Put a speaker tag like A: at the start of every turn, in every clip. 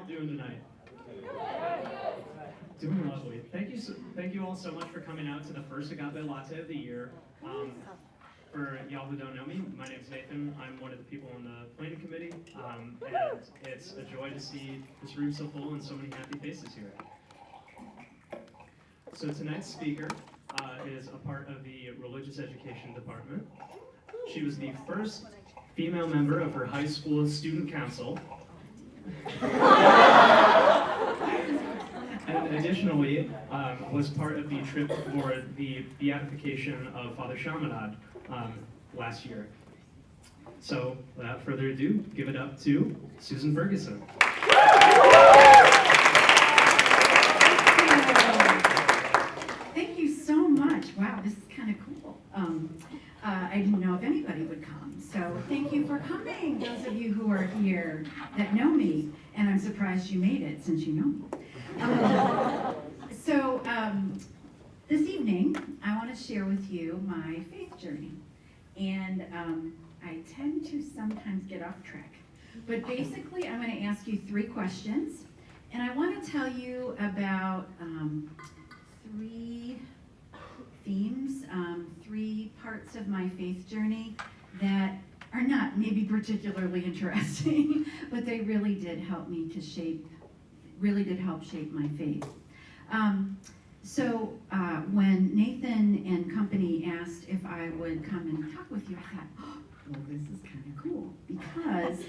A: all doing tonight? Doing lovely. Thank you all so much for coming out to the first Agape Latte of the year. For y'all who don't know me, my name is Nathan. I'm one of the people on the planning committee, and it's a joy to see this room so full and so many happy faces here. So tonight's speaker is a part of the religious education department. She was the first female member of her high school student council. And additionally, was part of the trip for the beatification of Father Chaminade last year. So, without further ado, give it up to Susan Ferguson.
B: Thank you so much. Wow, this is kind of cool. I didn't know if anybody would come, so thank you for coming, those of you who are here that know me, and I'm surprised you made it since you know me. This evening, I want to share with you my faith journey, and I tend to sometimes get off track, but basically I'm going to ask you 3 questions, and I want to tell you about 3 themes, 3 parts of my faith journey that are not maybe particularly interesting, but they really did help me to shape my faith. When Nathan and company asked if I would come and talk with you, I thought, oh, well, this is kind of cool, because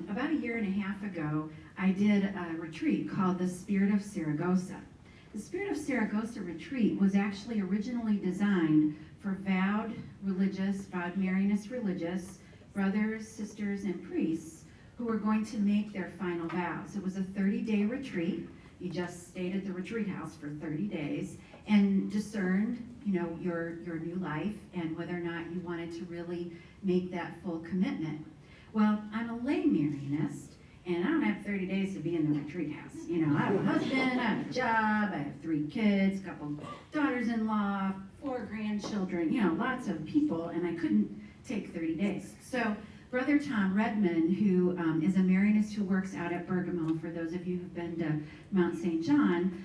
B: about a year and a half ago, I did a retreat called the Spirit of Saragossa. The Spirit of Saragossa retreat was actually originally designed for vowed Marianist religious, brothers, sisters, and priests who were going to make their final vows. It was a 30-day retreat. You just stayed at the retreat house for 30 days and discerned, your new life and whether or not you wanted to really make that full commitment. Well, I'm a lay Marianist, and I don't have 30 days to be in the retreat house. I have a husband, I have a job, I have 3 kids, a couple daughters-in-law, 4 grandchildren, lots of people, and I couldn't take 30 days. So Brother Tom Redman, who is a Marianist who works out at Bergamo, for those of you who've been to Mount St. John,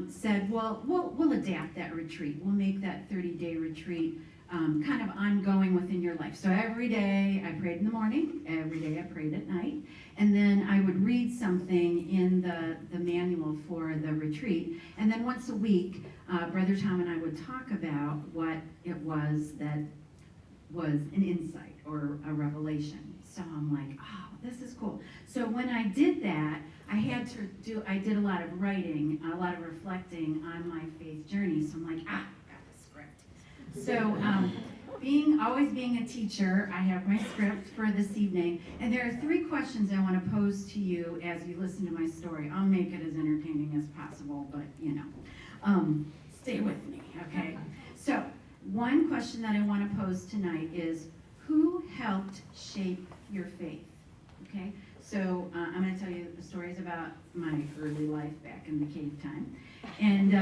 B: said, well, we'll adapt that retreat. We'll make that 30-day retreat kind of ongoing within your life. So every day I prayed in the morning, every day I prayed at night, and then I would read something in the manual for the retreat, and then once a week, Brother Tom and I would talk about what it was that was an insight or a revelation. So I'm like, oh, this is cool. So when I did that, I did a lot of writing, a lot of reflecting on my faith journey. So I'm like, got the script. So always being a teacher, I have my script for this evening. And there are 3 questions I want to pose to you as you listen to my story. I'll make it as entertaining as possible, but stay with me, okay? So one question that I want to pose tonight is, who helped shape your faith? Okay, so I'm going to tell you the stories about my early life back in the cave time. And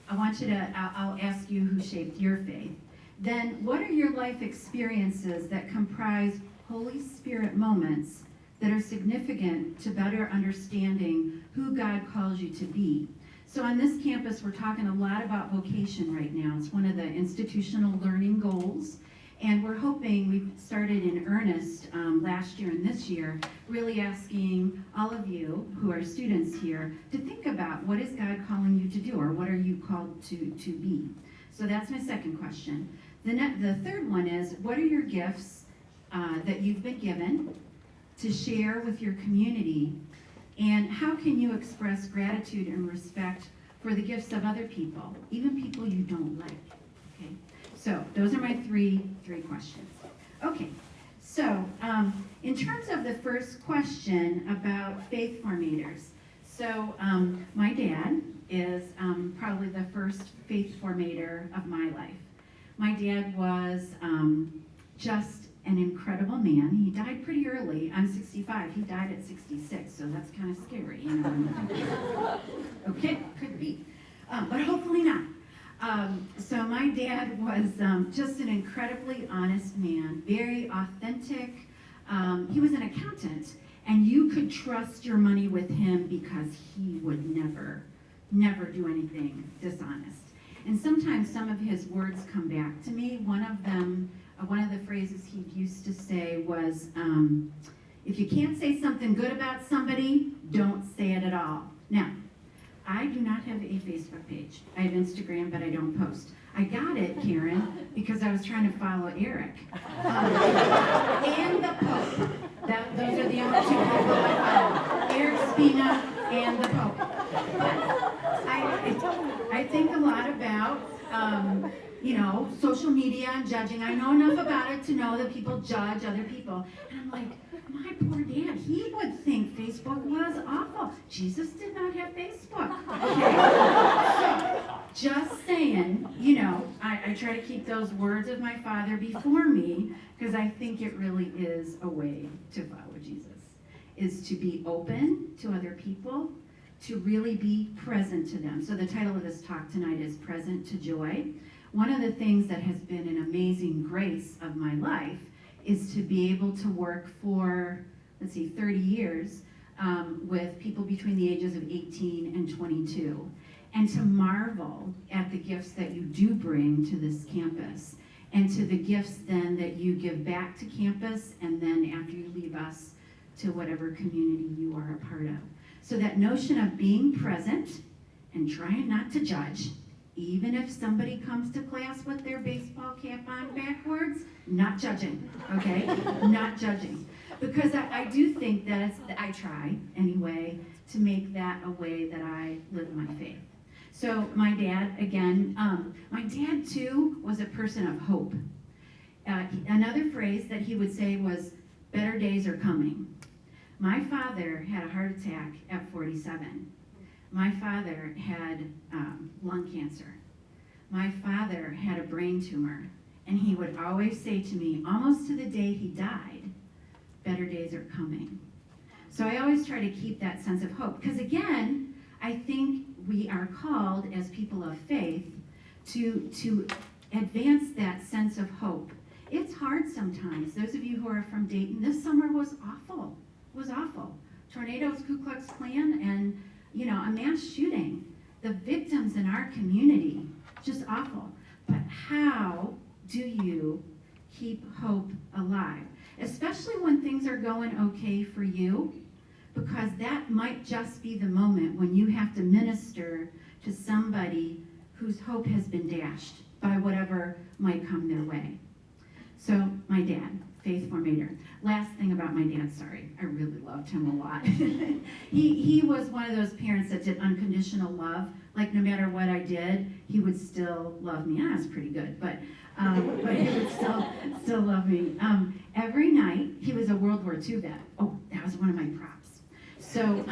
B: I'll ask you who shaped your faith. Then, what are your life experiences that comprise Holy Spirit moments that are significant to better understanding who God calls you to be? So on this campus, we're talking a lot about vocation right now. It's one of the institutional learning goals. And we're hoping, we've started in earnest last year and this year, really asking all of you who are students here to think about, what is God calling you to do, or what are you called to be? So that's my second question. The third one is, what are your gifts that you've been given to share with your community, and how can you express gratitude and respect for the gifts of other people, even people you don't like? Okay. So those are my three questions. Okay, so in terms of the first question about faith formators, so my dad is probably the first faith formator of my life. My dad was just an incredible man. He died pretty early. I'm 65. He died at 66, so that's kind of scary, Okay, could be, but hopefully not. So my dad was just an incredibly honest man, very authentic. He was an accountant, And you could trust your money with him because he would never do anything dishonest. And sometimes some of his words come back to me. One of the phrases he used to say was, if you can't say something good about somebody, don't say it at all. Now, I do not have a Facebook page. I have Instagram, but I don't post. I got it, Karen, because I was trying to follow Eric. And the Pope. Those are the only two people I follow. Eric Spina and the Pope. But I think a lot about, social media and judging. I know enough about it to know that people judge other people. And I'm like, my poor dad, he would think Facebook was awful. Jesus did not have Facebook. Okay? So, just saying, I try to keep those words of my father before me because I think it really is a way to follow Jesus, is to be open to other people, to really be present to them. So the title of this talk tonight is Present to Joy. One of the things that has been an amazing grace of my life is to be able to work for, 30 years with people between the ages of 18 and 22, and to marvel at the gifts that you do bring to this campus, and to the gifts then that you give back to campus, and then after you leave us, to whatever community you are a part of. So that notion of being present and trying not to judge, even if somebody comes to class with their baseball cap on backwards, not judging, okay? Not judging. Because I do think that I try, anyway, to make that a way that I live my faith. So my dad, again, my dad too was a person of hope. Another phrase that he would say was, better days are coming. My father had a heart attack at 47. My father had lung cancer. My father had a brain tumor. And he would always say to me, almost to the day he died, better days are coming. So I always try to keep that sense of hope. Because again, I think we are called as people of faith to advance that sense of hope. It's hard sometimes. Those of you who are from Dayton, this summer was awful. It was awful. Tornadoes, Ku Klux Klan, and a mass shooting. The victims in our community, just awful. But how do you keep hope alive? Especially when things are going okay for you, because that might just be the moment when you have to minister to somebody whose hope has been dashed by whatever might come their way. So my dad, faith formator. Last thing about my dad, sorry, I really loved him a lot. He was one of those parents that did unconditional love. Like no matter what I did, he would still love me. That's pretty good, but he would still love me. Every night, he was a World War II vet. Oh, that was one of my props. So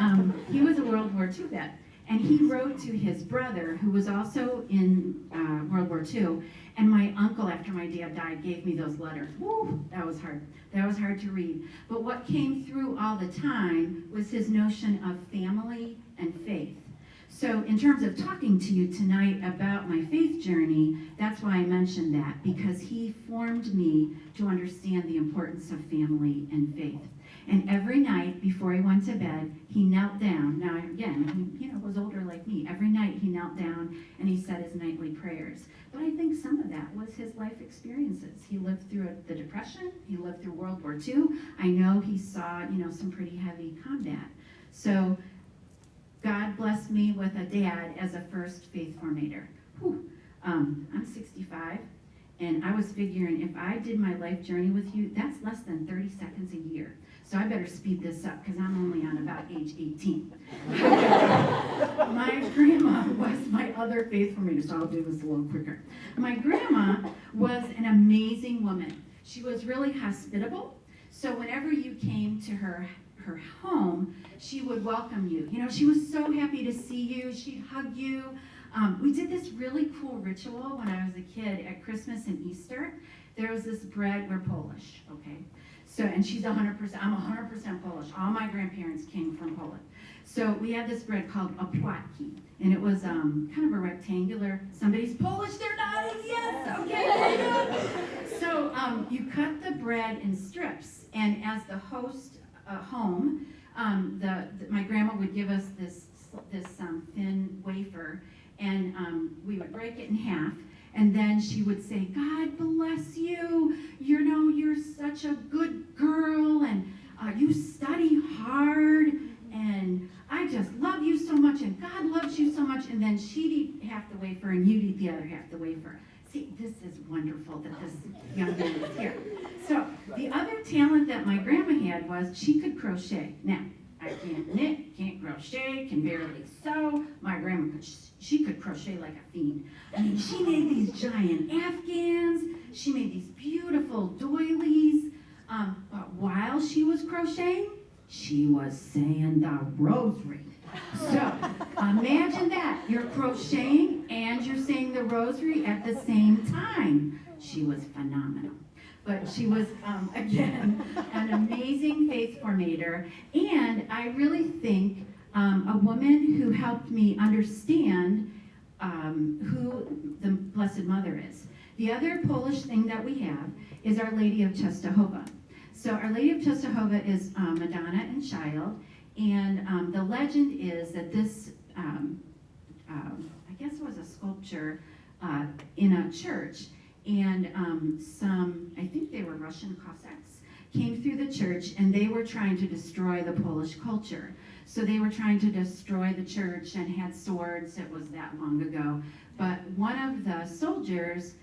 B: he was a World War II vet, and he wrote to his brother, who was also in World War II, and my uncle, after my dad died, gave me those letters. Woo, that was hard. That was hard to read. But what came through all the time was his notion of family and faith. So in terms of talking to you tonight about my faith journey, that's why I mentioned that, because he formed me to understand the importance of family and faith. And every night before he went to bed, he knelt down. Now again, he was older like me. Every night he knelt down and he said his nightly prayers. But I think some of that was his life experiences. He lived through the Depression. He lived through World War II. I know he saw, some pretty heavy combat. So God blessed me with a dad as a first faith formator. I'm 65, and I was figuring if I did my life journey with you, that's less than 30 seconds a year. So I better speed this up because I'm only on about age 18. My grandma was my other faith formator, so I'll do this a little quicker. My grandma was an amazing woman. She was really hospitable. So whenever you came to her home, she would welcome you. She was so happy to see you. She'd hug you. We did this really cool ritual when I was a kid at Christmas and Easter. There was this bread. We're Polish, okay? So, and she's 100%, I'm 100% Polish. All my grandparents came from Poland. So we had this bread called a płatki, and it was kind of a rectangular, somebody's Polish, they're nodding, yes, okay. So you cut the bread in strips, and as the host home, my grandma would give us this thin wafer, and we would break it in half, and then she would say, "God bless you, you're such a good girl, and you study hard, and I just love you so much, and God loves you so much," and then she'd eat half the wafer, and you'd eat the other half the wafer. See, this is wonderful that this young man is here. So, the other talent that my grandma had was she could crochet. Now, I can't knit, can't crochet, can barely sew. My grandma she could crochet like a fiend. I mean, she made these giant afghans. She made these beautiful doilies. But while she was crocheting, she was saying the rosary. So, imagine that. You're crocheting and you're saying the rosary at the same time. She was phenomenal. But she was, again, an amazing faith formator, and I really think a woman who helped me understand who the Blessed Mother is. The other Polish thing that we have is Our Lady of Częstochowa. So Our Lady of Częstochowa is Madonna and Child, and the legend is that this, I guess it was a sculpture in a church, and I think they were Russian Cossacks, came through the church, and they were trying to destroy the Polish culture. So they were trying to destroy the church and had swords. It was that long ago. But one of the soldiers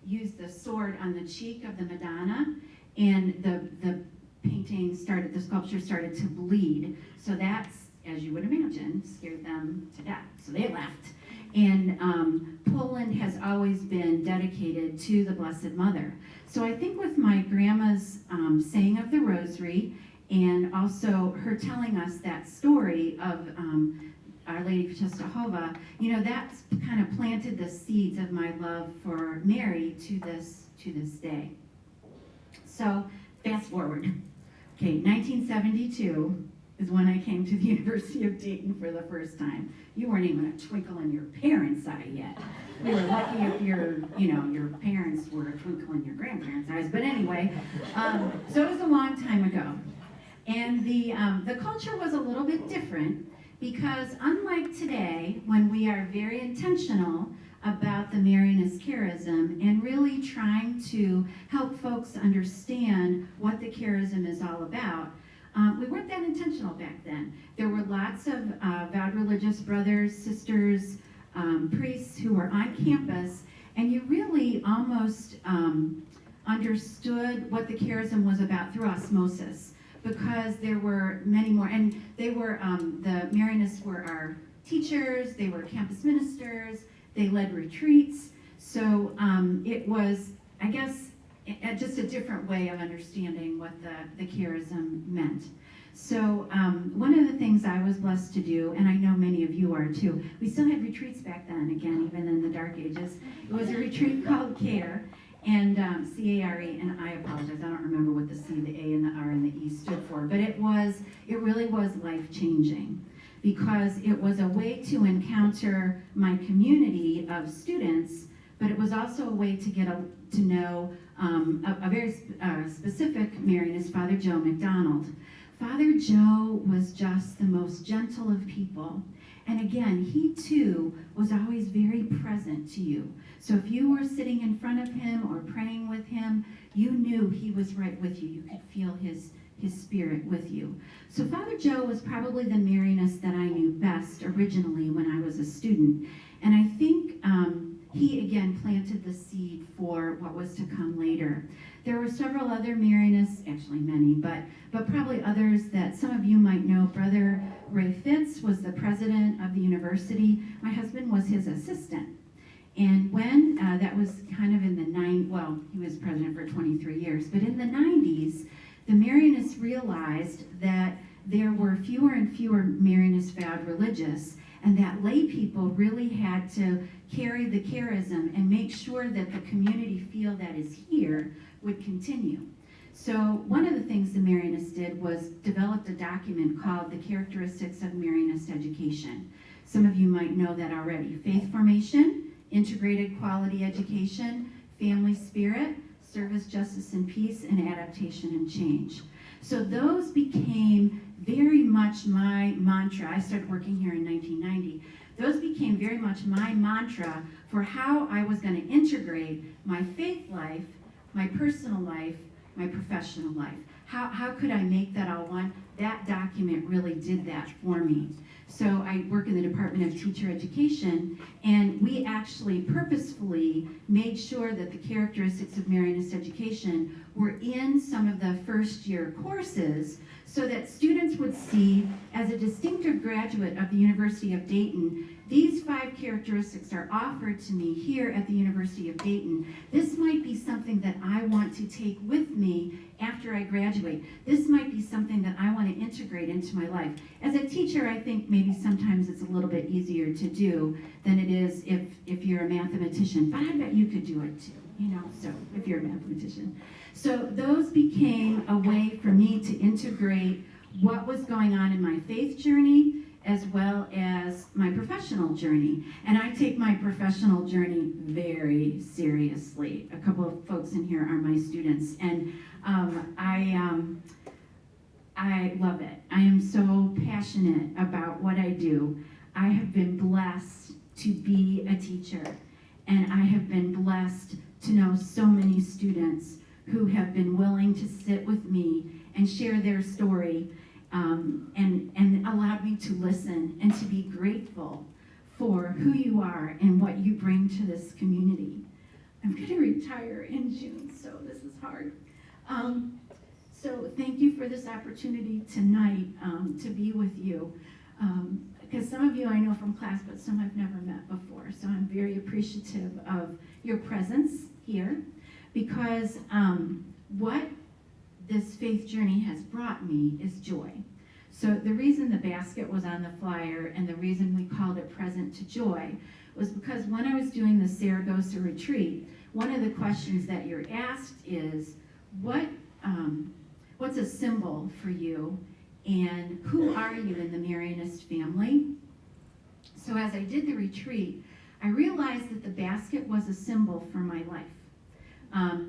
B: used the sword on the cheek of the Madonna, and the sculpture started to bleed. So that's, as you would imagine, scared them to death. So they left. And Poland has always been dedicated to the Blessed Mother. So I think with my grandma's saying of the Rosary, and also her telling us that story of Our Lady of Częstochowa, that's kind of planted the seeds of my love for Mary to this day. So fast forward. Okay, 1972 is when I came to the University of Dayton for the first time. You weren't even a twinkle in your parents' eye yet. We were lucky if your parents were a twinkle in your grandparents' eyes. But anyway, so it was a long time ago. And the culture was a little bit different because unlike today, when we are very intentional about the Marianist charism and really trying to help folks understand what the charism is all about, we weren't that intentional back then. There were lots of vowed religious brothers, sisters, priests who were on campus, and you really almost understood what the charism was about through osmosis, because there were many more, and they were, the Marianists were our teachers, they were campus ministers, they led retreats, so it was, I guess, just a different way of understanding what the charism meant. So one of the things I was blessed to do, and I know many of you are too, we still had retreats back then, again, even in the dark ages. It was a retreat called CARE, and C-A-R-E, and I apologize, I don't remember what the C, the A, and the R, and the E stood for, but it really was life-changing, because it was a way to encounter my community of students, but it was also a way to get to know a very specific Marianist, Father Joe McDonald. Father Joe was just the most gentle of people. And again, he too was always very present to you. So if you were sitting in front of him or praying with him, you knew he was right with you. You could feel his spirit with you. So Father Joe was probably the Marianist that I knew best originally when I was a student. And I think he again planted the seed for what was to come later. There were several other Marianists, actually many, but probably others that some of you might know. Brother Ray Fitz was the president of the university. My husband was his assistant. And when, that was kind of in the he was president for 23 years, but in the 90s, the Marianists realized that there were fewer and fewer Marianist vowed religious, and that lay people really had to carry the charism and make sure that the community feel that is here would continue. So one of the things the Marianists did was developed a document called The Characteristics of Marianist Education. Some of you might know that already. Faith formation, integrated quality education, family spirit, service, justice, and peace, and adaptation and change. So those became very much my mantra. I started working here in 1990. Those became very much my mantra for how I was going to integrate my faith life, my personal life, my professional life. How could I make that all one? That document really did that for me. So I work in the Department of Teacher Education, and we actually purposefully made sure that the characteristics of Marianist education were in some of the first year courses so that students would see, as a distinctive graduate of the University of Dayton, these 5 characteristics are offered to me here at the University of Dayton. This might be something that I want to take with me after I graduate. This might be something that I want to integrate into my life. As a teacher, I think maybe sometimes it's a little bit easier to do than it is if you're a mathematician, but I bet you could do it too, so if you're a mathematician. So those became a way for me to integrate what was going on in my faith journey as well as my professional journey. And I take my professional journey very seriously. A couple of folks in here are my students, and I love it. I am so passionate about what I do. I have been blessed to be a teacher, and I have been blessed to know so many students who have been willing to sit with me and share their story, and allowed me to listen and to be grateful for who you are and what you bring to this community. I'm going to retire in June, so this is hard. So thank you for this opportunity tonight to be with you. Because some of you I know from class, but some I've never met before. So I'm very appreciative of your presence here, because what this faith journey has brought me is joy. So the reason the basket was on the flyer and the reason we called it Present to Joy was because when I was doing the Saragossa retreat, one of the questions that you're asked is, what's a symbol for you, and who are you in the Marianist family? So as I did the retreat, I realized that the basket was a symbol for my life.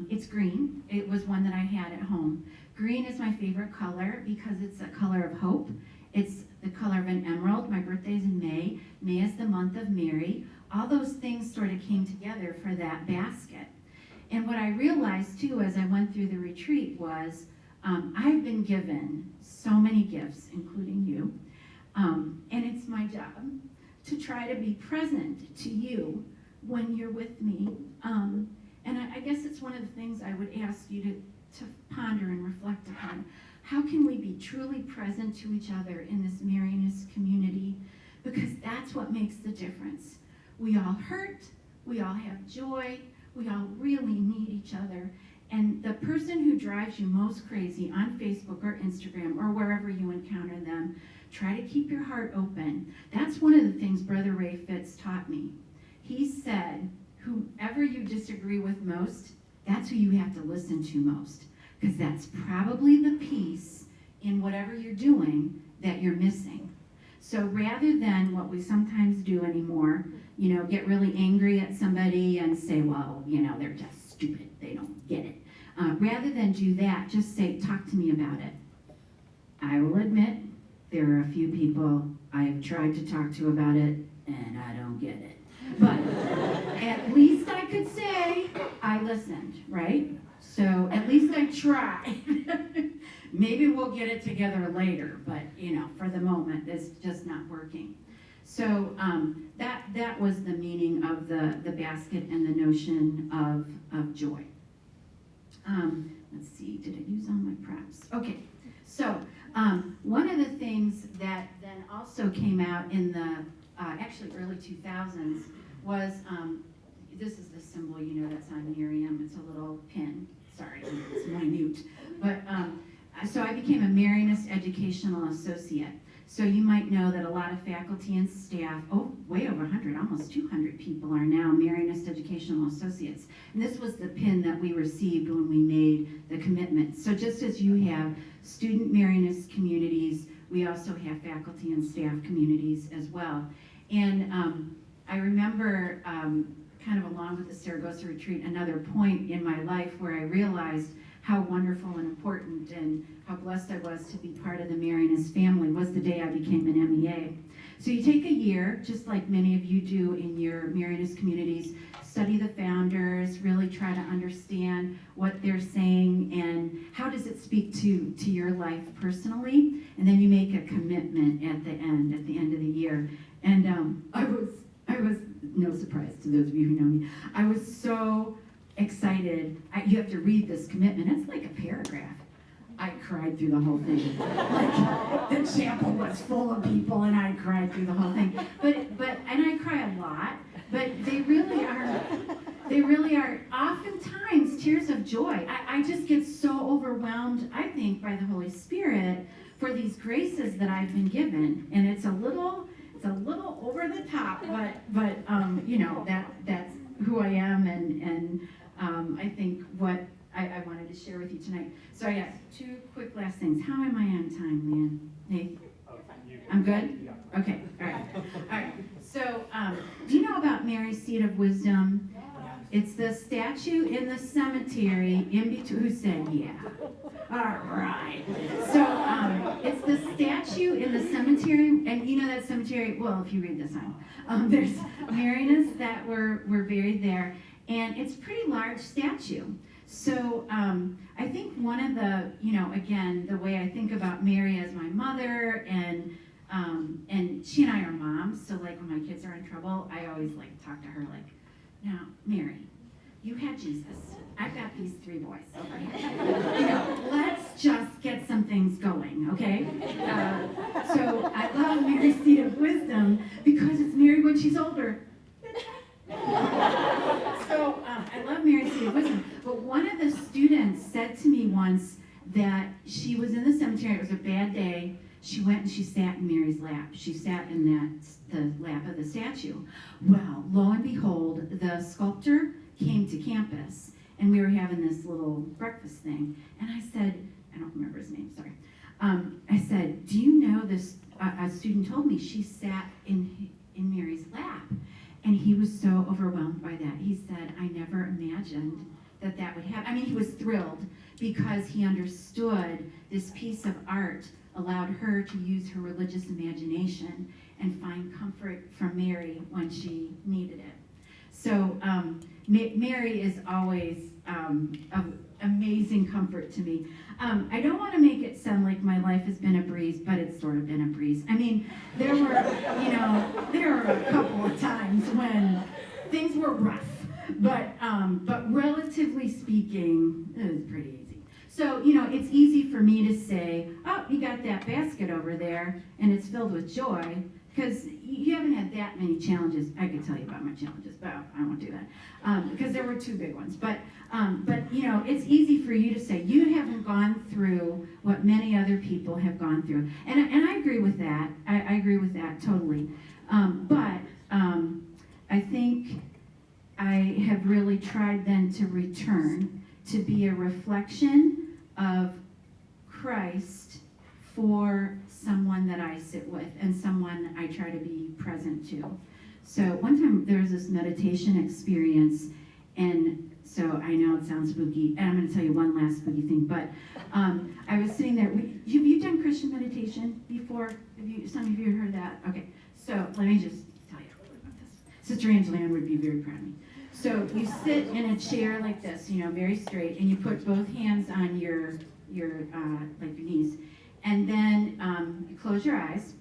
B: It's green. It was one that I had at home. Green is my favorite color because it's a color of hope. It's the color of an emerald. My birthday's in May. May is the month of Mary. All those things sort of came together for that basket. And what I realized too as I went through the retreat was I've been given so many gifts, including you, and it's my job to try to be present to you when you're with me. And I guess it's one of the things I would ask you to ponder and reflect upon. How can we be truly present to each other in this Marianist community? Because that's what makes the difference. We all hurt, we all have joy, we all really need each other. And the person who drives you most crazy on Facebook or Instagram or wherever you encounter them, try to keep your heart open. That's one of the things Brother Ray Fitz taught me. He said, whoever you disagree with most, that's who you have to listen to most, because that's probably the piece in whatever you're doing that you're missing. So rather than what we sometimes do anymore, get really angry at somebody and say, well, they're just stupid, they don't get it. Rather than do that, just say, talk to me about it. I will admit, there are a few people I've tried to talk to about it, and I don't get it. But at least I could say I listened, right? So at least I tried. Maybe we'll get it together later, but for the moment, it's just not working. So that was the meaning of the basket and the notion of joy. Let's see, did I use all my props? Okay, so one of the things that then also came out in the actually early 2000s was, this is the symbol, that's on Miriam. It's a little pin. Sorry, it's minute. But so I became a Marianist Educational Associate. So you might know that a lot of faculty and staff, way over 100, almost 200 people are now Marianist Educational Associates. And this was the pin that we received when we made the commitment. So just as you have student Marianist communities, we also have faculty and staff communities as well. And I remember, kind of along with the Saragossa retreat, another point in my life where I realized how wonderful and important and how blessed I was to be part of the Marianist family was the day I became an MEA. So you take a year, just like many of you do in your Marianist communities, study the founders, really try to understand what they're saying and how does it speak to your life personally, and then you make a commitment at the end of the year. And I was no surprise to those of you who know me, I was so excited. You have to read this commitment. It's like a paragraph. I cried through the whole thing. Like, the chapel was full of people and I cried through the whole thing. And I cry a lot, but they really are oftentimes tears of joy. I just get so overwhelmed, I think, by the Holy Spirit for these graces that I've been given. And it's a little over the top, but you know, that's who I am, and I think what I wanted to share with you tonight. So I got two quick last things. How am I on time, Leanne? Nate? I'm good?
C: Yeah.
B: Okay, all right. So, do you know about Mary's Seat of Wisdom? It's the statue in the cemetery in between. Who said yeah? All right. So, it's the statue in the cemetery, and you know that cemetery, well, if you read the sign, there's Marianists that were buried there, and it's a pretty large statue. So I think one of the, you know, again, the way I think about Mary as my mother, and she and I are moms, so like when my kids are in trouble, I always like talk to her like, now, Mary, you had Jesus. I've got these 3 boys over here. You know, let's just get some things going, okay? So I love Mary's Seat of Wisdom because it's Mary when she's older. So I love Mary's Seat of Wisdom, but one of the students said to me once that she was in the cemetery, it was a bad day, she went and she sat in Mary's lap. She sat in the lap of the statue. Well, lo and behold, the sculptor came to campus, and we were having this little breakfast thing, and I said, I don't remember his name, sorry. I said, do you know this, a student told me she sat in Mary's lap. And he was so overwhelmed by that. He said, I never imagined that would happen. I mean, he was thrilled because he understood this piece of art allowed her to use her religious imagination and find comfort from Mary when she needed it. So Mary is always of amazing comfort to me. I don't want to make it sound like my life has been a breeze, but it's sort of been a breeze. I mean, there were a couple of times when things were rough, but relatively speaking, it was pretty easy. So, you know, it's easy for me to say, oh, you got that basket over there, and it's filled with joy, because you haven't had that many challenges. I could tell you about my challenges, but I won't do that, because there were 2 big ones. But you know, it's easy for you to say you haven't gone through what many other people have gone through, and I agree with that. I agree with that totally. But I think I have really tried then to return to be a reflection of Christ for someone that I sit with and someone I try to be present to. So one time there was this meditation experience, and so I know it sounds spooky, and I'm going to tell you one last spooky thing, but I was sitting there. Have you done Christian meditation before? Some of you heard that? Okay, so let me just tell you a little bit about this. Sister Angeline would be very proud of me. So you sit in a chair like this, you know, very straight, and you put both hands on your knees, and then you close your eyes.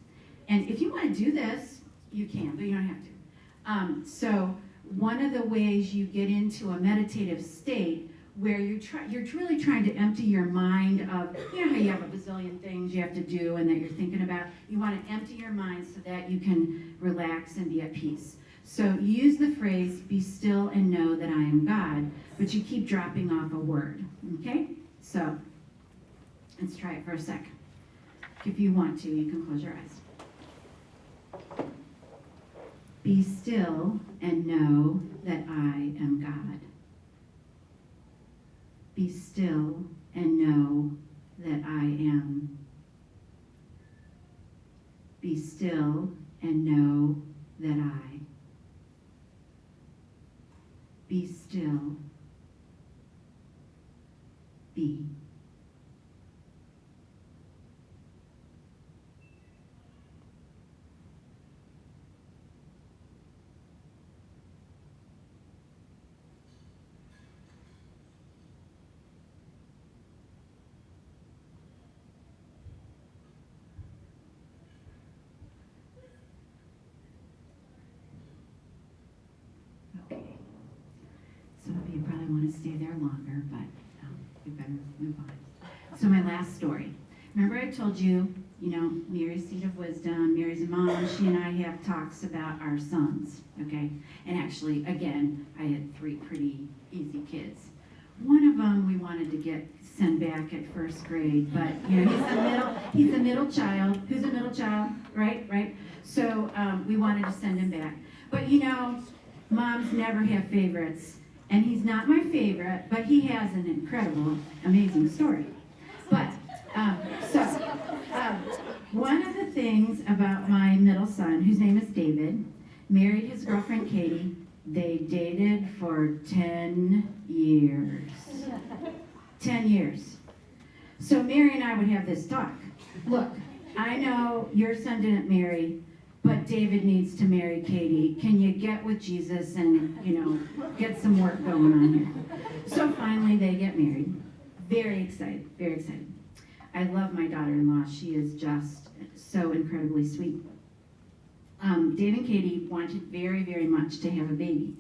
B: And if you want to do this, you can, but you don't have to. So one of the ways you get into a meditative state where you're really trying to empty your mind of, you know how you have a bazillion things you have to do and that you're thinking about. You want to empty your mind so that you can relax and be at peace. So you use the phrase, be still and know that I am God, but you keep dropping off a word, okay? So let's try it for a sec. If you want to, you can close your eyes. Be still and know that I am God. Be still and know that I am. Be still and know that I. Be still. be? Okay. Some of you probably want to stay there longer, but we better move on. So my last story. Remember I told you, Mary's Seat of Wisdom, Mary's a mom, she and I have talks about our sons, okay? And actually, again, I had 3 pretty easy kids. One of them we wanted to send back at first grade, but he's a middle child. Who's a middle child? Right? So we wanted to send him back. But moms never have favorites, and he's not my favorite, but he has an incredible, amazing story. But, one of the things about my middle son, whose name is David, married his girlfriend Katie. They dated for 10 years. 10 years. So Mary and I would have this talk. Look, I know your son didn't marry, but David needs to marry Katie. Can you get with Jesus and, get some work going on here? So finally they get married. Very excited, very excited. I love my daughter-in-law. She is just so incredibly sweet. Dave and Katie wanted very, very much to have a baby,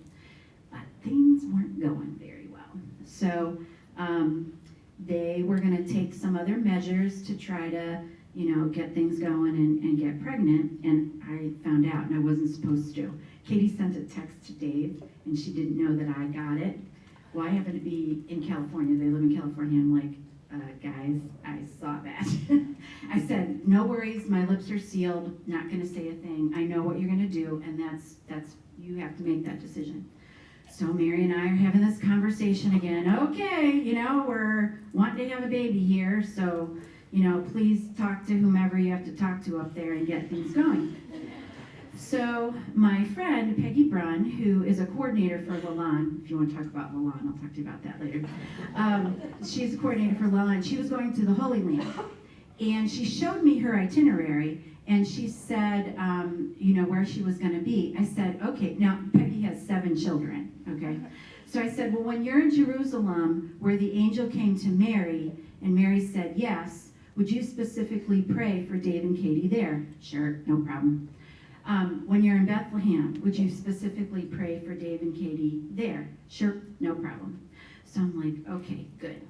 B: but things weren't going very well. So they were going to take some other measures to try to, get things going and get pregnant, and I found out, and I wasn't supposed to. Katie sent a text to Dave, and she didn't know that I got it. Well, I happen to be in California. They live in California. I'm like, guys, I saw that. I said, no worries, my lips are sealed, not going to say a thing. I know what you're going to do, and that's you have to make that decision. So Mary and I are having this conversation again. Okay, we're wanting to have a baby here, so, please talk to whomever you have to talk to up there and get things going. So my friend, Peggy Brunn, who is a coordinator for Lalon, if you want to talk about Lalon, I'll talk to you about that later. She's a coordinator for Lalon. She was going to the Holy Land, and she showed me her itinerary, and she said, where she was going to be. I said, okay, now Peggy has 7 children, okay? So I said, well, when you're in Jerusalem, where the angel came to Mary, and Mary said yes, would you specifically pray for Dave and Katie there? Sure, no problem. When you're in Bethlehem, would you specifically pray for Dave and Katie there? Sure, no problem. So I'm like, okay, good.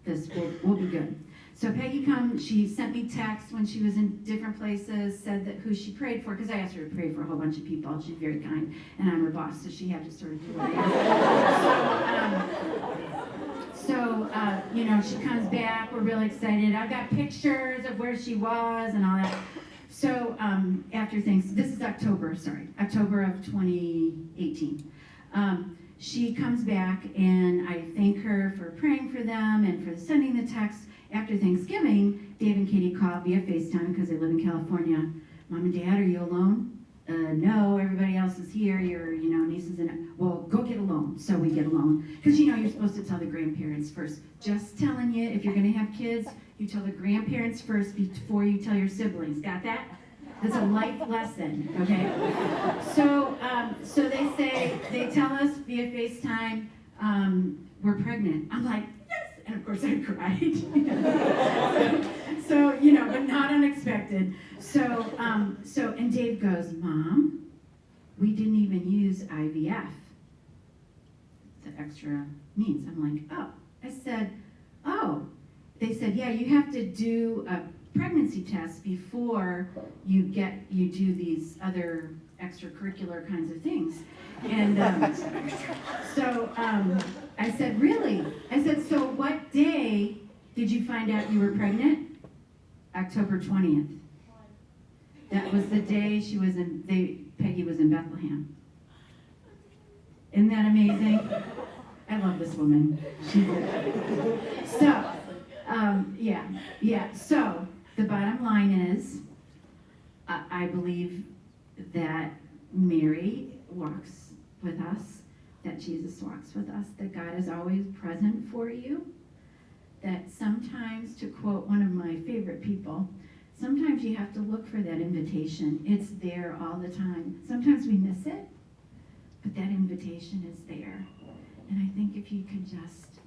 B: This will be good. So Peggy she sent me texts when she was in different places, said that who she prayed for, because I asked her to pray for a whole bunch of people. She's very kind, and I'm her boss, so she had to sort of do what I asked. She comes back. We're really excited. I've got pictures of where she was and all that. So after things, this is October of 2018. She comes back, and I thank her for praying for them and for sending the text. After Thanksgiving, Dave and Katie called via FaceTime because they live in California. Mom and Dad, are you alone? No, everybody else is here. Your nieces and well, go get alone. So we get alone because you're supposed to tell the grandparents first. Just telling you, if you're going to have kids, you tell the grandparents first before you tell your siblings. Got that? That's a life lesson, okay? So they tell us via FaceTime, we're pregnant. I'm like, yes! And of course I cried. But not unexpected. And Dave goes, Mom, we didn't even use IVF. The extra means. I'm like, oh. I said, oh. They said, yeah, you have to do a pregnancy test before you do these other extracurricular kinds of things. And I said, really? I said, so what day did you find out you were pregnant? October 20th. That was the day Peggy was in Bethlehem. Isn't that amazing? I love this woman. She's so, So the bottom line is, I believe that Mary walks with us, that Jesus walks with us, that God is always present for you, that sometimes, to quote one of my favorite people, sometimes you have to look for that invitation. It's there all the time. Sometimes we miss it, but that invitation is there. And I think if you could just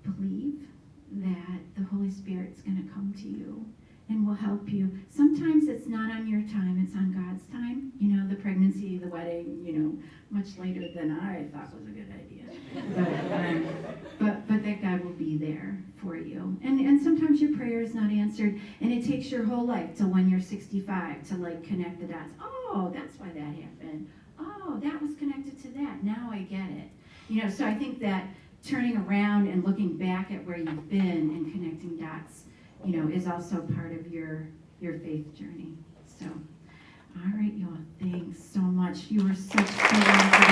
B: believe that the Holy Spirit's going to come to you and will help you. Sometimes it's not on your time, it's on God's time. You know, the pregnancy, the wedding, you know, much later than I thought was a good idea. But that God will be there for you. And sometimes your prayer is not answered, and it takes your whole life till when you're 65 to like connect the dots. Oh, that's why that happened. Oh, that was connected to that. Now I get it. You know, so I think that turning around and looking back at where you've been and connecting dots, you know, is also part of your faith journey. So, all right, y'all, thanks so much. You were such so wonderful.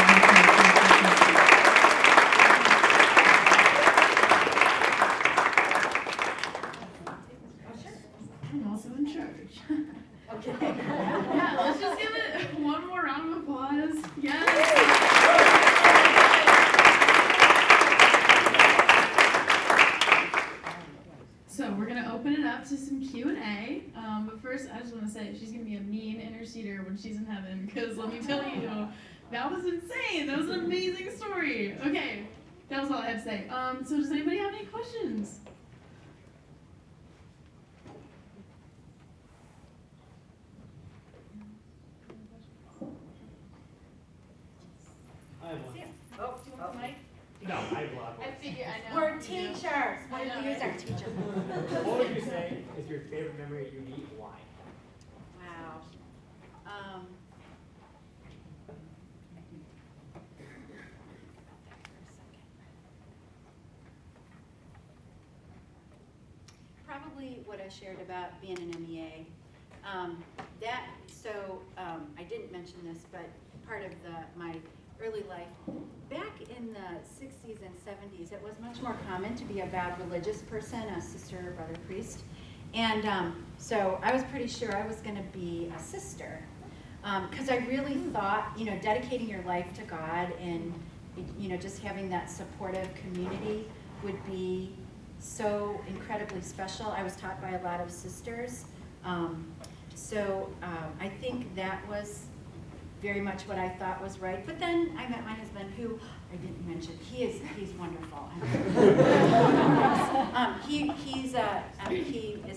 C: I'm also in charge.
B: Okay.
C: Yeah, let's just give it one more round of applause. Yes. So we're gonna open it up to some Q&A. But first, I just want to say she's gonna be a mean interceder when she's in heaven. Because let me tell you, that was insane. That was an amazing story. Okay, that was all I had to say. So does anybody have any questions?
D: I have one.
E: Oh,
C: Do you want the mic?
D: No, I have one.
C: I figure I know.
E: we're
C: you do.
E: teachers. What do we use our teacher?
D: What would you say is your favorite memory you eat? Why?
E: Wow. Probably what I shared about being an MEA. I didn't mention this, but part of my early life, back in the 60s and 70s, it was much more common to be a vowed religious person, a sister, brother, priest. And so I was pretty sure I was going to be a sister, because I really thought, you know, dedicating your life to God and, you know, just having that supportive community would be so incredibly special. I was taught by a lot of sisters. I think that was very much what I thought was right. But then I met my husband, who I didn't mention. He's wonderful. He is a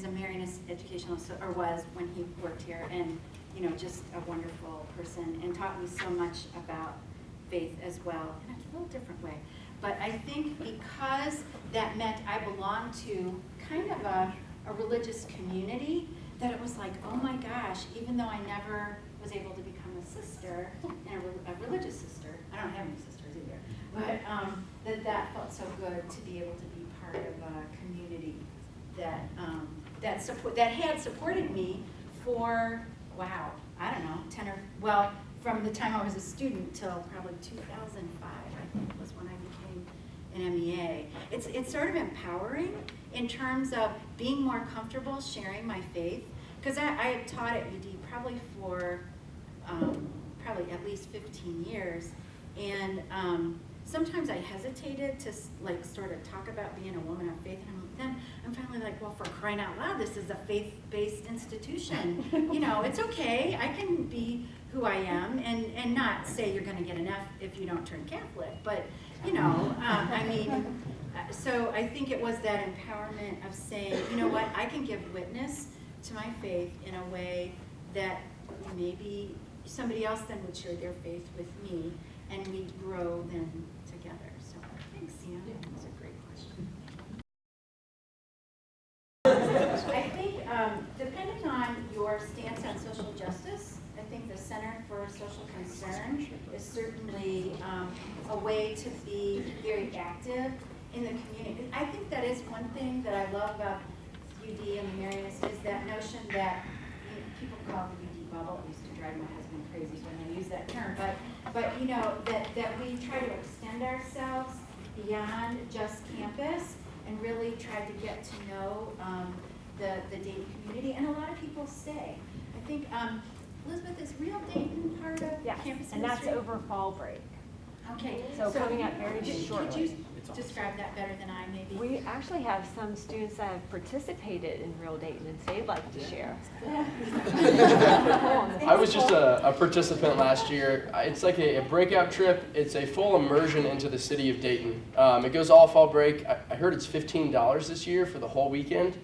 E: Marianist educational, or was when he worked here, and you know, just a wonderful person, and taught me so much about faith as well, in a little different way. But I think because that meant I belonged to kind of a religious community, that it was like, oh my gosh, even though I never was able to become a sister, and a religious sister, I don't have any sisters either, but that felt so good to be able to be part of a community that had supported me for, wow, I don't know, from the time I was a student till probably 2005, I think was when I became an MEA. It's sort of empowering in terms of being more comfortable sharing my faith, because I had taught at UD probably for probably at least 15 years, and sometimes I hesitated to like sort of talk about being a woman of faith, and then I'm finally like, well, for crying out loud, this is a faith-based institution. You know, it's okay, I can be who I am, and not say you're going to get an F if you don't turn Catholic, but you know, so I think it was that empowerment of saying, you know what, I can give witness to my faith in a way that maybe somebody else then would share their faith with me, and we grow then together. So thanks, Sam. That was a great question. I think depending on your stance on social justice, I think the Center for Social Concern is certainly a way to be very active in the community. I think that is one thing that I love about UD and the Marianists, is that notion that, you know, people call it the UD bubble. It used to drive my husband crazy when I use that term, but you know, that we try to extend ourselves beyond just campus and really try to get to know the Dayton community, and a lot of people stay. I think Elizabeth, is real Dayton part of campus
F: and that's
C: ministry?
F: over fall break.
E: Okay.
F: So coming up very
E: Could you
F: shortly.
E: describe that better than I maybe?
F: We actually have some students that have participated in Real Dayton and they'd like to share.
G: I was just a participant last year. It's like a breakout trip. It's a full immersion into the city of Dayton. It goes all fall break. I heard it's $15 this year for the whole weekend.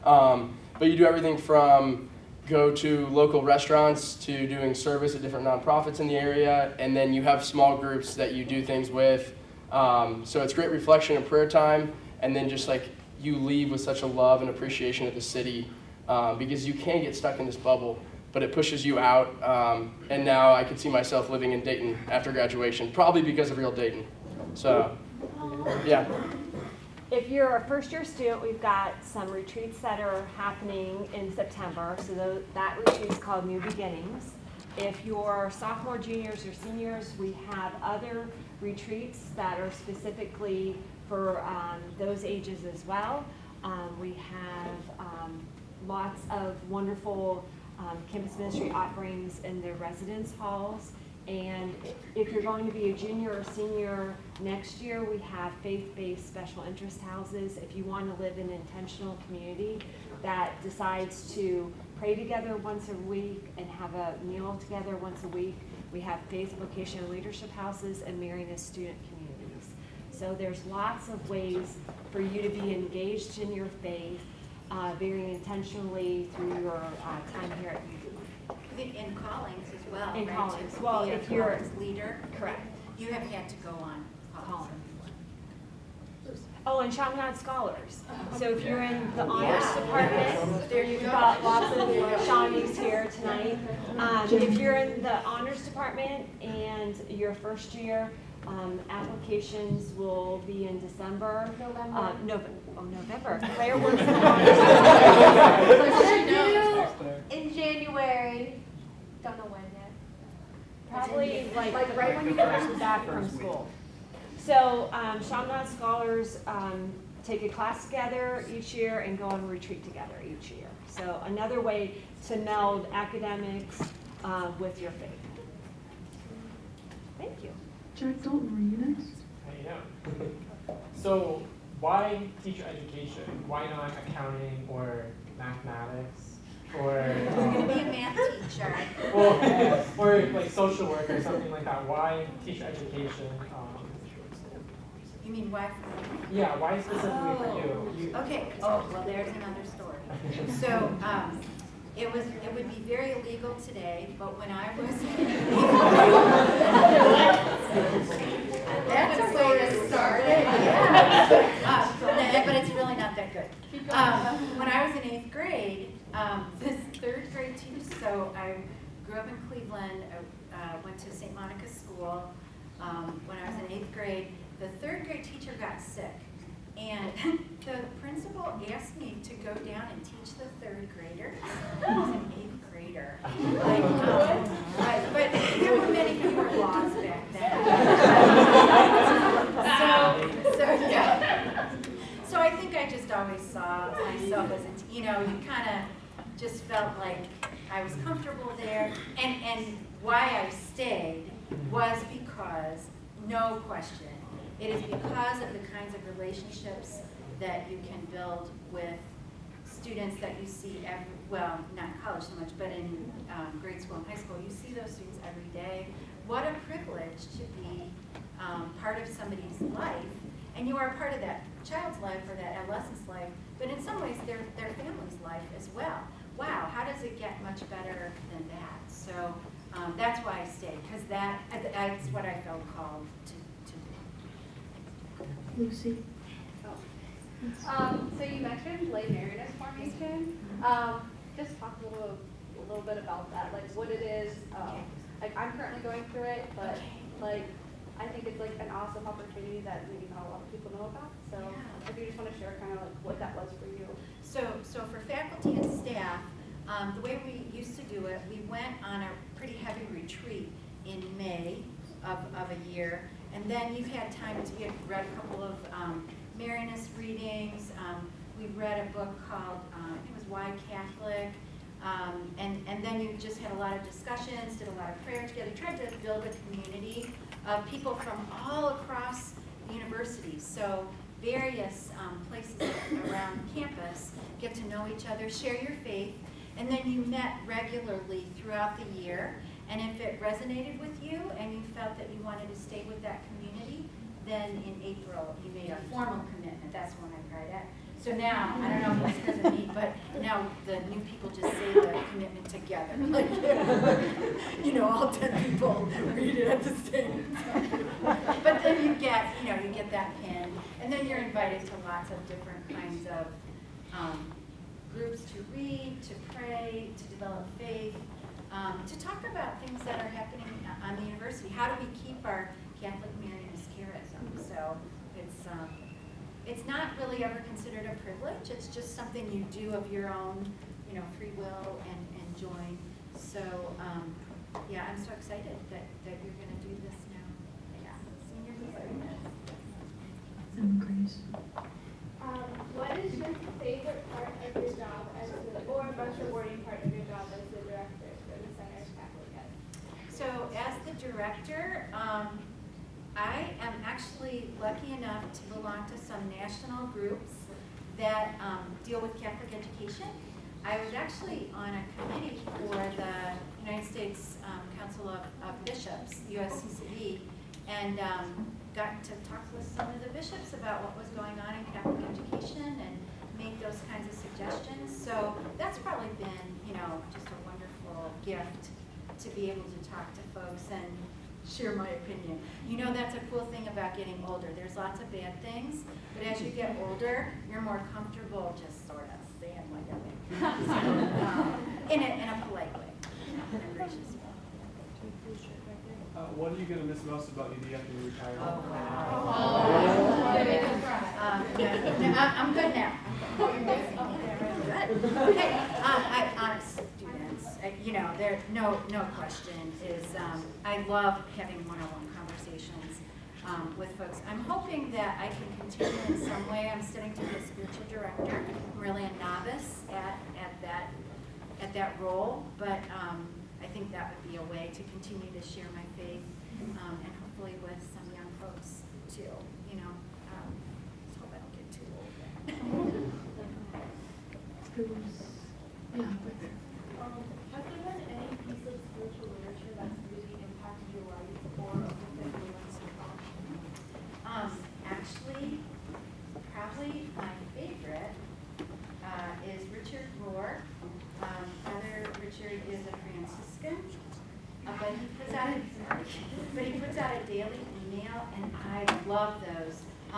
G: But you do everything from go to local restaurants to doing service at different nonprofits in the area, and then you have small groups that you do things with. So it's great reflection and prayer time, and then just like you leave with such a love and appreciation of the city, because you can get stuck in this bubble, but it pushes you out. And now I can see myself living in Dayton after graduation, probably because of Real Dayton. So, yeah.
F: If you're a first-year student, we've got some retreats that are happening in September. So that retreat is called New Beginnings. If you're sophomore, juniors, or seniors, we have other retreats that are specifically for those ages as well. We have lots of wonderful campus ministry offerings in the residence halls. And if you're going to be a junior or senior next year, we have faith-based special interest houses. If you want to live in an intentional community that decides to pray together once a week and have a meal together once a week, we have faith, vocation, and leadership houses and Marianist student communities. So there's lots of ways for you to be engaged in your faith very intentionally through your time here at UD.
E: In callings as well,
F: In
E: right?
F: callings.
E: To
F: Well,
E: be a
F: if you're-
E: callings leader,
F: Correct.
E: you have had to go on callings.
F: Oh, and Chaminade Scholars. So if you're in the honors
E: Yeah.
F: department,
E: There you
F: we've
E: go.
F: got lots of Shawnees here tonight. If you're in the honors department and you're first year, applications will be in December. November. Claire works in the honors department.
H: In January, don't know when yet.
F: Probably like right when you come back from school. So Chaminade Scholars take a class together each year and go on a retreat together each year. So another way to meld academics with your faith. Thank you.
I: Jack Dalton, were you next?
D: How you know? So why teacher education? Why not accounting or mathematics or
E: You're going to be a math teacher.
D: or like social work or something like that? Why teacher education?
E: You mean why?
D: Yeah, why specifically for you?
E: Okay. Oh, well, there's another story. So, it would be very illegal today, but when I was that's a way to start it. Yeah. But it's really not that good. When I was in 8th grade, this 3rd grade teacher. So I grew up in Cleveland. Went to St. Monica's school. When I was in 8th grade, the 3rd grade teacher got sick, and the principal asked me to go down and teach the 3rd graders. I was an 8th grader. But there were many fewer laws back then. So I think I just always saw myself as you kind of just felt like I was comfortable there, and why I stayed was because, no question, it is because of the kinds of relationships that you can build with students that you see not in college so much, but in grade school and high school. You see those students every day. What a privilege to be part of somebody's life, and you are a part of that child's life or that adolescent's life, but in some ways their family's life as well. Wow, how does it get much better than that? So that's why I stayed, because that's what I felt called to do.
I: Lucy?
H: So you mentioned lay Marianist formation. Just talk a little bit about that, like what it is. Like I'm currently going through it, but like I think it's like an awesome opportunity that maybe not a lot of people know about. So if you just want to share kind of like what that was for you.
E: So for faculty and staff, the way we used to do it, we went on a pretty heavy retreat in May of a year, and then you've had time to get read a couple of Marianist readings. We read a book called, I think it was Why Catholic, and then you just had a lot of discussions, did a lot of prayer together, tried to build a community of people from all across the university. So various places around campus get to know each other, share your faith, and then you met regularly throughout the year. And if it resonated with you and you felt that you wanted to stay with that community, then in April you made a formal commitment. That's the one I cried at. So now, I don't know if it's because of me, but now the new people just say the commitment together. Like, you know, all 10 people read it at the same time. But then you get, you know, you get that pin, and then you're invited to lots of different kinds of groups to read, to pray, to develop faith, to talk about things that are happening on the university. How do we keep our Catholic Marianist charism? So it's not really ever considered a privilege. It's just something you do of your own, you know, free will and join. So yeah, I'm so excited that you're going to do this now. Yeah, senior year.
J: What is your favorite part of your job as or most rewarding part of your job as the director for the Center's Catholic Ed?
E: So as the director, I am actually lucky enough to belong to some national groups that deal with Catholic education. I was actually on a committee for the United States Council of Bishops, USCCB, and got to talk with some of the bishops about what was going on in Catholic education and make those kinds of suggestions. So that's probably been, you know, just a wonderful gift to be able to talk to folks and share my opinion. You know, that's a cool thing about getting older. There's lots of bad things, but as you get older, you're more comfortable just sort of saying what you think. So, in a polite way, in a gracious way.
D: What are you going to miss most about UD after you retire?
E: Oh, wow. I'm good now. Hey, honest students, you know, there no question is I love having one-on-one conversations with folks. I'm hoping that I can continue in some way. I'm studying to be a spiritual director. I'm really a novice at that role, but I think that would be a way to continue to share my faith and hopefully with some young folks too. You know, just hope I don't get too old.
J: Has there been any piece of spiritual literature that's really impacted your life or that you learned so far?
E: Actually, probably my favorite is Richard Rohr. Father Richard is a Franciscan, but he puts out a daily email, and I love those. I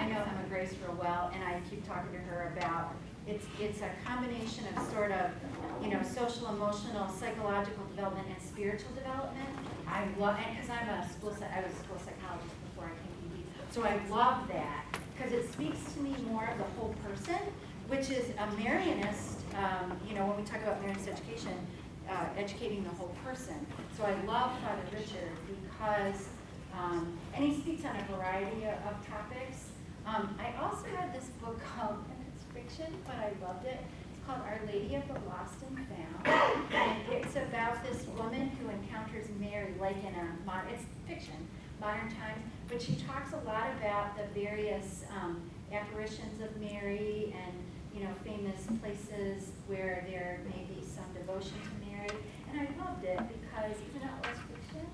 E: know Emma Grace real well, and I keep talking to her about it's a combination of sort of, you know, social, emotional, psychological development and spiritual development. I love, and because I was a school psychologist before I came to UD, so I love that because it speaks to me more of the whole person, which is a Marianist. You know, when we talk about Marianist education, educating the whole person. So I love Father Richard because, and he speaks on a variety of topics. I also read this book called, and it's fiction, but I loved it. It's called Our Lady of the Lost and Found. And it's about this woman who encounters Mary, like in it's fiction, modern times, but she talks a lot about the various apparitions of Mary and, you know, famous places where there may be some devotion to Mary. And I loved it because even though it was fiction,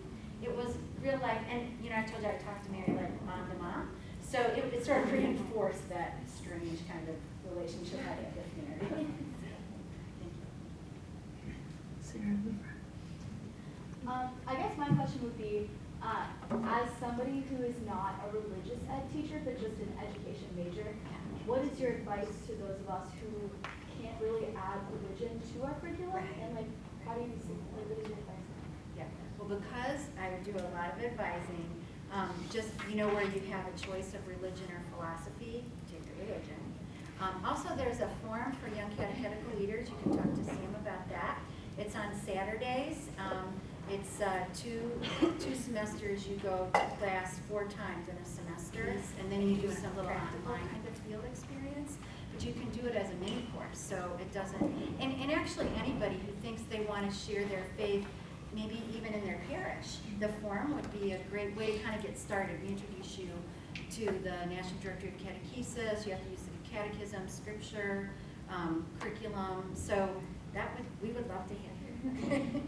E: it was real life. And, you know, I told you I talked to Mary like mom to mom. So it sort of reinforced that strange kind of relationship I had with Mary.
J: I guess my question would be, as somebody who is not a religious ed teacher, but just an education major, what is your advice to those of us who can't really add religion to our curriculum?
E: Right.
J: And like, how do you see, like, what is your advice?
E: Yeah, well, because I do a lot of advising, just, you know, where you have a choice of religion or philosophy, take the religion. Also, there's a forum for young catechetical leaders. You can talk to Sam about that. It's on Saturdays. It's two semesters. You go to class 4 times in a semester, and then you do some little online kind of field experience. But you can do it as a mini course, so it doesn't. And actually, anybody who thinks they want to share their faith maybe even in their parish. The forum would be a great way to kind of get started. We introduce you to the National Directory of Catechesis. You have to use the catechism, scripture, curriculum. So we would love to have you.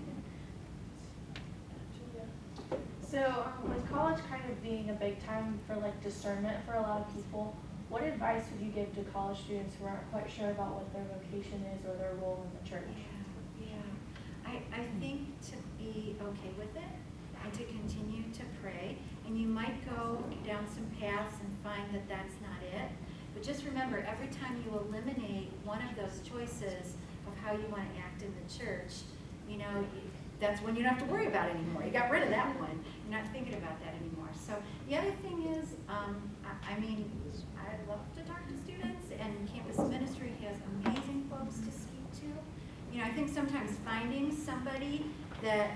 K: So with college kind of being a big time for like discernment for a lot of people, what advice would you give to college students who aren't quite sure about what their vocation is or their role in the church?
E: I think to be okay with it and to continue to pray. And you might go down some paths and find that that's not it. But just remember, every time you eliminate one of those choices of how you want to act in the church, that's when you don't have to worry about it anymore. You got rid of that one. You're not thinking about that anymore. So the other thing is, I love to talk to students, and campus ministry has amazing folks to speak to. I think sometimes finding somebody that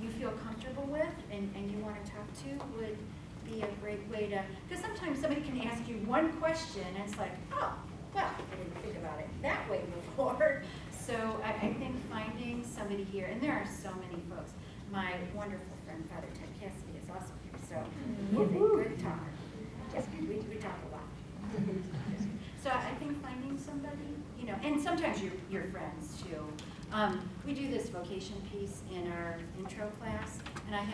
E: you feel comfortable with and you want to talk to would be a great way to, because sometimes somebody can ask you one question and it's like, oh, well, I didn't think about it that way before. So I think finding somebody here, and there are so many folks. My wonderful friend, Father Ted Cassidy, is also here, so he's a good talker. Yes, we talk a lot. So I think finding somebody, and sometimes your friends too. We do this vocation piece in our intro class, and I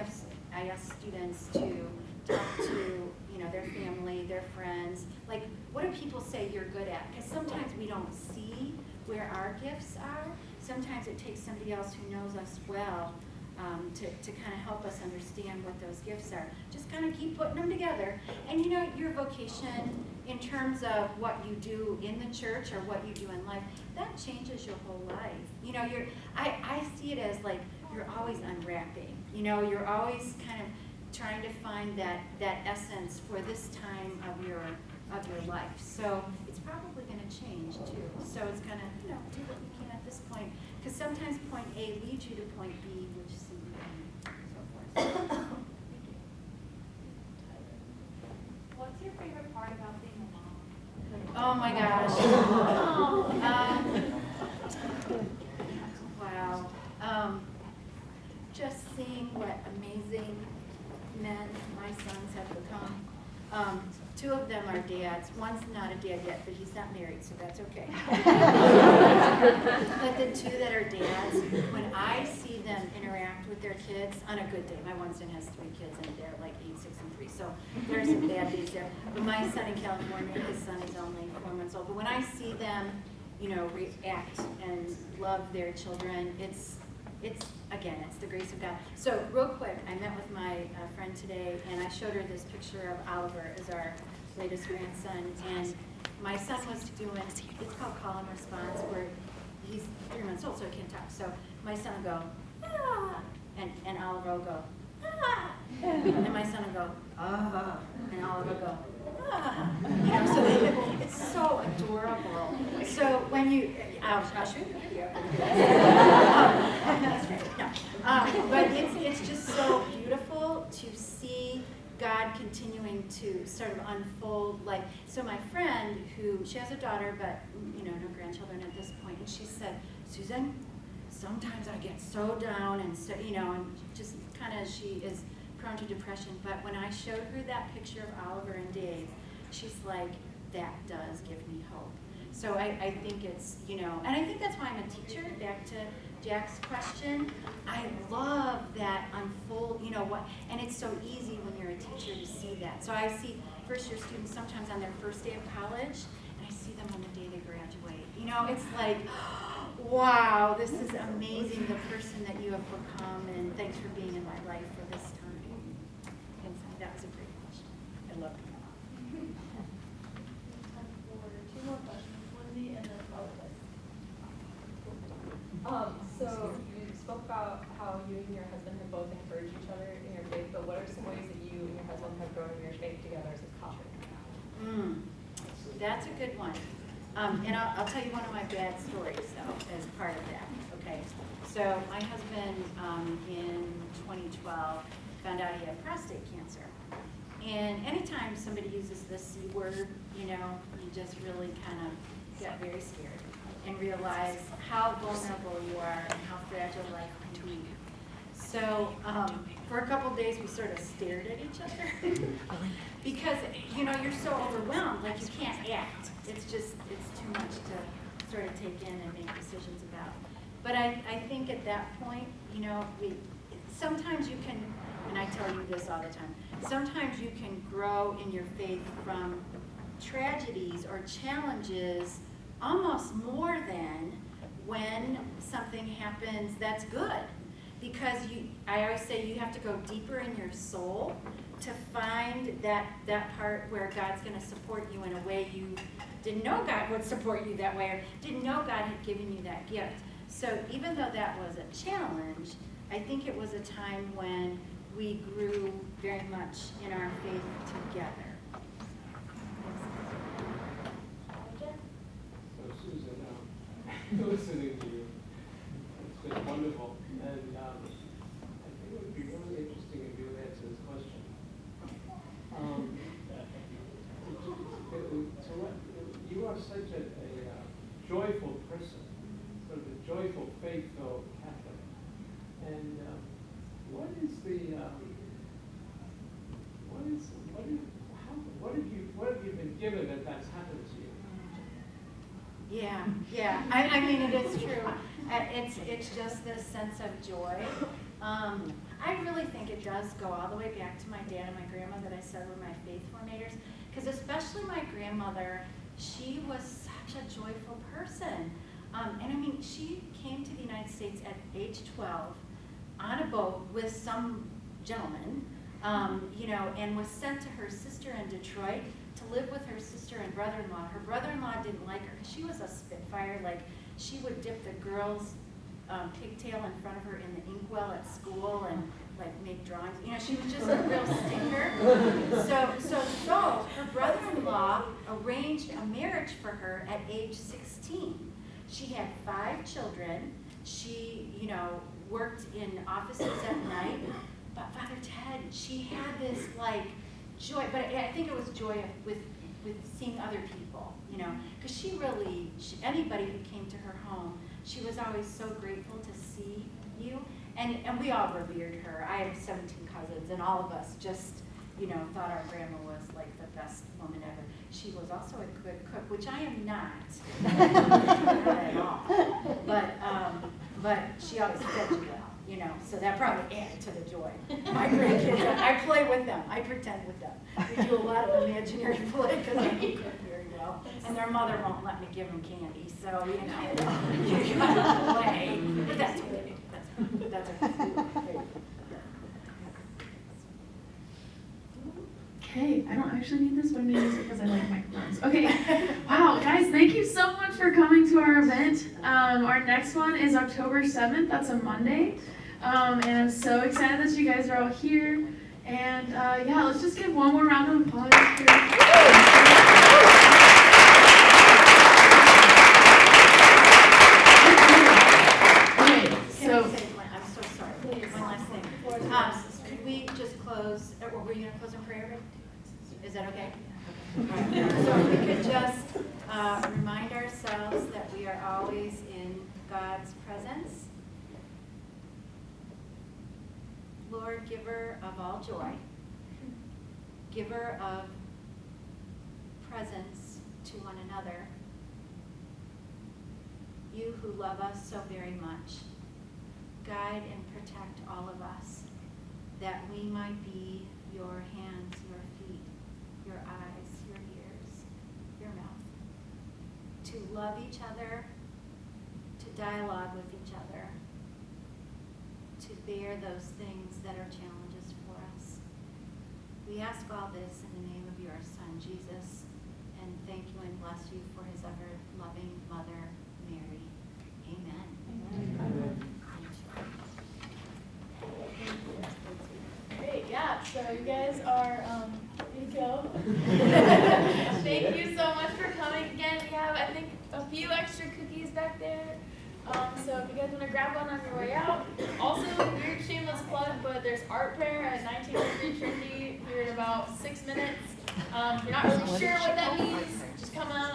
E: ask students to talk to their family, their friends. Like, what do people say you're good at? Because sometimes we don't see where our gifts are. Sometimes it takes somebody else who knows us well to kind of help us understand what those gifts are. Just kind of keep putting them together. And your vocation in terms of what you do in the church or what you do in life, that changes your whole life. I see it as like you're always unwrapping. You're always kind of trying to find that essence for this time of your life. So it's probably going to change too. So it's going to do what you can at this point, because sometimes point A leads you to point B, which C and so forth.
J: What's your favorite part about being a mom?
E: Oh my gosh. Wow. Just seeing what amazing men my sons have become. Two of them are dads. One's not a dad yet, but he's not married, so that's okay. But the two that are dads, when I see them interact with their kids on a good day, my one son has 3 kids and they're like 8, 6, and 3, so there's some bad days there. But my son in California, his son is only 4 months old. But when I see them, react and love their children, it's the grace of God. So real quick, I met with my friend today, and I showed her this picture of Oliver as our latest grandson. And my son was doing, it's called call and response, where he's 3 months old, so he can't talk. So my son will go, ah, and Oliver will go, ah, and my son will go, ah, and Oliver will go, ah. So it's so adorable. So when I'll show you a video. But it's just so beautiful to see God continuing to sort of unfold. Like, so my friend, she has a daughter, but no grandchildren at this point, and she said, Susan, sometimes I get so down and so, and just kind of, she is prone to depression. But when I showed her that picture of Oliver and Dave, she's like, that does give me hope. So I think it's, and I think that's why I'm a teacher, back to Jack's question. I love that unfold, and it's so easy when you're a teacher to see that. So I see first-year students sometimes on their first day of college, and I see them on the day they graduate. It's like, wow, this is amazing, the person that you have become, and thanks for being in my life for this time. And that was a great question. I love it.
J: Two more questions, Lindsay and then
K: So you spoke about how you and your husband have both encouraged each other in your faith, but what are some ways that you and your husband have grown in your faith together as a couple?
E: That's a good one. And I'll tell you one of my bad stories, though, as part of that, okay? So my husband, in 2012, found out he had prostate cancer. And anytime somebody uses the C word, you just really kind of get very scared and realize how vulnerable you are and how fragile life can be. So for a couple days, we sort of stared at each other because, you know, you're so overwhelmed, like you can't act. It's just, it's too much to sort of take in and make decisions about. But I think at that point, you know, sometimes you can, and I tell you this all the time, sometimes you can grow in your faith from tragedies or challenges almost more than when something happens that's good. Because I always say you have to go deeper in your soul to find that part where God's going to support you in a way you didn't know God would support you that way, or didn't know God had given you that gift. So even though that was a challenge, I think it was a time when we grew very much in our faith together.
L: So Susan, listening to you, it's been wonderful, and I think it would be really interesting if you would answer this question. You are such a joyful person, sort of a joyful, faith-filled Catholic, and what have you been given that's happened to you?
E: Yeah. I mean, it is true. It's just this sense of joy. I really think it does go all the way back to my dad and my grandma that I said were my faith formators. Because especially my grandmother, she was such a joyful person. And I mean, she came to the United States at age 12 on a boat with some gentleman, you know, and was sent to her sister in Detroit to live with her sister and brother-in-law. Her brother-in-law didn't like her because she was a spitfire. Like, she would dip the girls' pigtail in front of her in the inkwell at school and like make drawings. You know, she was just a real stinker. So her brother-in-law arranged a marriage for her at age 16. She had 5 children. She, you know, worked in offices at night. But Father Ted, she had this like joy, but I think it was joy with seeing other people, you know, because she really, anybody who came to her home, she was always so grateful to see you, and we all revered her. I have 17 cousins, and all of us just, you know, thought our grandma was like the best woman ever. She was also a good cook, which I am not, not at all, but she always fed you well. You know, so that probably added to the joy. My grandkids, I play with them. I pretend with them. We do a lot of imaginary play because I can cook very well. And their mother won't let me give them candy. So, you know, you gotta play. But that's okay. That's okay.
C: Okay, I don't actually need this, but I'm going to use it because I like microphones. Okay, wow, guys, thank you so much for coming to our event. Our next one is October 7th. That's a Monday. And I'm so excited that you guys are all here. And yeah, let's just give one more round of applause. Okay, so
E: I'm so sorry. One last thing. Could we just close, or were you going to close in prayer? Is that okay? Okay. So if we could just remind ourselves that we are always in God's presence. Lord, giver of all joy, giver of presence to one another, you who love us so very much, guide and protect all of us, that we might be your hands, your feet, your eyes, your ears, your mouth, to love each other, to dialogue with each other, to bear those things that are challenges for us. We ask all this in the name of your Son, Jesus, and thank you and bless you for his ever-loving Mother, Mary. Amen. Amen.
K: Great, yeah, so you guys are ready to go. Thank you so much for coming again. We have, I think, a few extra cookies back there. So if you guys want to grab one on your way out. Also, weird shameless plug, but there's art fair at 1903 Trinity here in about 6 minutes. If you're not really sure what that means, just come out.